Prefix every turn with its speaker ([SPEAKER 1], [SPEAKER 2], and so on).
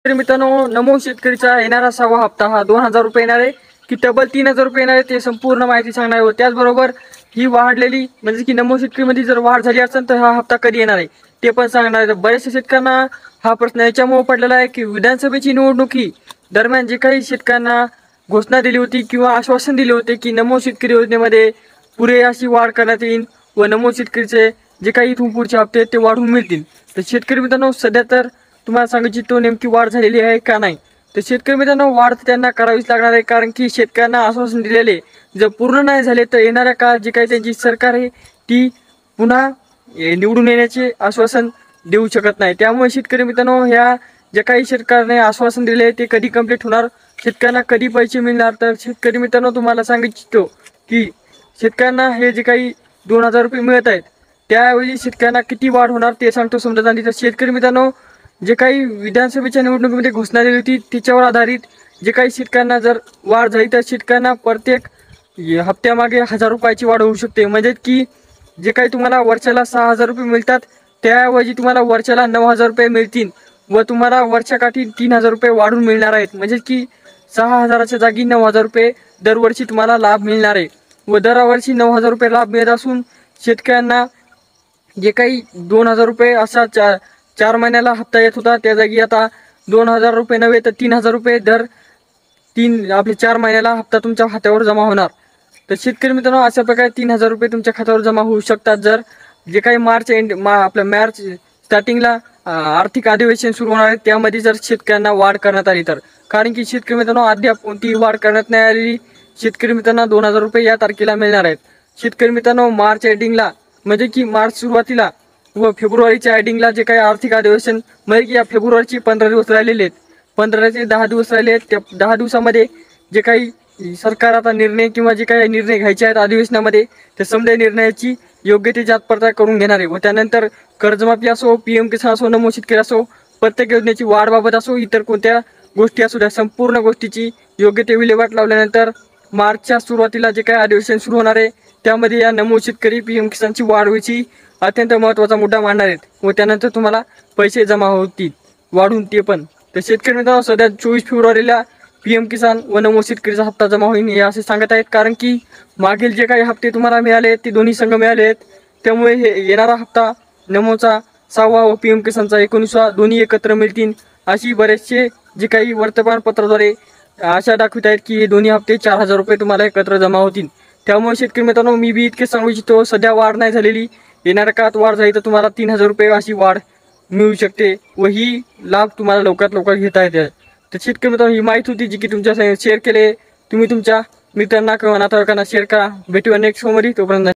[SPEAKER 1] तर मित्रांनो, नमो शेतकरीचा येणारा 6वा हप्ता हा 2000 रुपये येणार आहे की डबल 3000 रुपये येणार आहे ते संपूर्ण माहिती सांगणार आहे. त्याचबरोबर ही वाढलेली म्हणजे की नमो शेतकरीमध्ये जर वाढ झाली असेल तर हा हप्ता कधी येणार आहे ते पण सांगणार आहे. बऱ्याचशा शेतकऱ्यांना हा प्रश्न याच्यामुळे पडलेला आहे की विधानसभेची निवडणुकी दरम्यान जे काही शेतकऱ्यांना घोषणा दिली होती किंवा आश्वासन दिले होते की नमो शेतकरी योजनेमध्ये पुरे अशी वाढ करण्यात येईल व नमो शेतकरीचे जे काही इथून पुढचे हप्ते आहेत ते वाढवून मिळतील. तर शेतकरी मित्रांनो, सध्या तर तुम्हाला सांगायची तो नेमकी वाढ झालेली आहे का नाही. तर शेतकरी मित्रांनो, वाढ त्यांना करावीच लागणार आहे, कारण की शेतकऱ्यांना आश्वासन दिलेले जर पूर्ण नाही झाले तर येणाऱ्या काळात जी काही त्यांची सरकार आहे ती पुन्हा निवडून येण्याचे आश्वासन देऊ शकत नाही. त्यामुळे शेतकरी मित्रांनो, ह्या जे काही सरकारने आश्वासन दिले ते कधी कंप्लीट होणार, शेतकऱ्यांना कधी पैसे मिळणार. तर शेतकरी मित्रांनो, तुम्हाला सांगू इच्छितो की शेतकऱ्यांना हे जे काही 2000 रुपये मिळत आहेत त्याऐवजी शेतकऱ्यांना किती वाढ होणार ते सांगतो समजा. आणि तर शेतकरी मित्रांनो, जे काही विधानसभेच्या निवडणुकीमध्ये घोषणा दिली होती त्याच्यावर आधारित जे काही शेतकऱ्यांना जर वाढ झाली तर शेतकऱ्यांना प्रत्येक हप्त्यामागे 1000 रुपयाची वाढ होऊ शकते. म्हणजे की जे काही तुम्हाला वर्षाला 6000 रुपये मिळतात त्याऐवजी तुम्हाला वर्षाला 9000 रुपये मिळतील व तुम्हाला वर्षाकाठी 3000 रुपये वाढून मिळणार आहेत. म्हणजे की 6000च्या जागी 9000 रुपये दरवर्षी तुम्हाला लाभ मिळणार आहे व दरवर्षी 9000 रुपये लाभ मिळत असून शेतकऱ्यांना जे काही 2000 रुपये असा चार महिन्याला हप्ता येत होता त्या जागी आता 2000 रुपये नव्हे तर 3000 रुपये दर आपले 4 महिन्याला हप्ता तुमच्या खात्यावर जमा होणार. तर शेतकरी मित्रांनो, अशा प्रकारे 3000 रुपये तुमच्या खात्यावर जमा होऊ शकतात जर जे काही आपल्या मार्च स्टार्टिंगला आर्थिक अधिवेशन सुरू होणार आहे त्यामध्ये जर शेतकऱ्यांना वाढ करण्यात आली तर. कारण की शेतकरी मित्रांनो, अद्याप कोणतीही वाढ करण्यात नाही आलेली. शेतकरी मित्रांना 2000 रुपये या तारखेला मिळणार आहेत. शेतकरी मित्रांनो, मार्च एंडिंगला म्हणजे की मार्च सुरुवातीला व फेब्रुवारीच्या एंडिंगला जे काही आर्थिक अधिवेशन म्हणजे की या फेब्रुवारीचे 15 दिवस राहिलेले आहेत, 15 ते 10 दिवस राहिले आहेत, त्या 10 दिवसामध्ये जे काही सरकार आता निर्णय किंवा जे काही निर्णय घ्यायचे आहेत अधिवेशनामध्ये त्या समजा निर्णयाची योग्य ते जातपडताळ करून घेणार आहे. व त्यानंतर कर्जमाफी असो, PM किसान असो, नमो शेतकरी असो, प्रत्येक योजनेची वाढबाबत असो, इतर कोणत्या गोष्टी असो, त्या संपूर्ण गोष्टीची योग्य ते विल्हेवाट लावल्यानंतर मार्चच्या सुरुवातीला जे काही अधिवेशन सुरू होणार आहे त्यामध्ये या नमो शेतकरी PM किसानची वाढ व्हायची अत्यंत महत्त्वाचा मुद्दा मांडणार आहेत व त्यानंतर तुम्हाला पैसे जमा होतील वाढून ते पण. तर शेतकरी मित्रांनो, सध्या 24 फेब्रुवारीला PM किसान व नमो शेतकरीचा हप्ता जमा होईल हे असे सांगत आहेत, कारण की मागील जे काही हप्ते तुम्हाला मिळाले आहेत ते दोन्ही संघ मिळाले आहेत. त्यामुळे हे येणारा हप्ता नमोचा 6वा व PM किसानचा 19वा दोन्ही एकत्र मिळतील अशी बरेचसे जे काही वर्तमानपत्राद्वारे आशा दाखवित आहेत की हे दोन्ही हप्ते 4000 रुपये तुम्हाला एकत्र जमा होतील. त्यामुळे शेतकरी मित्रांनो, मी बी इतके सांगू इच्छितो, सध्या वाढ नाही झालेली, येणाऱ्या काळात वाढ झाली तर तुम्हाला 3000 रुपये अशी वाढ मिळू शकते व ही लाभ तुम्हाला लवकरात लवकर घेता येते. तर शेतकरी मित्रांनो, ही माहिती होती जी की तुमच्या शेअर केले, तुम्ही तुमच्या मित्रांना किंवा नातेवाईकांना शेअर करा. भेटूया नेक्स्ट शोमध्ये, तोपर्यंत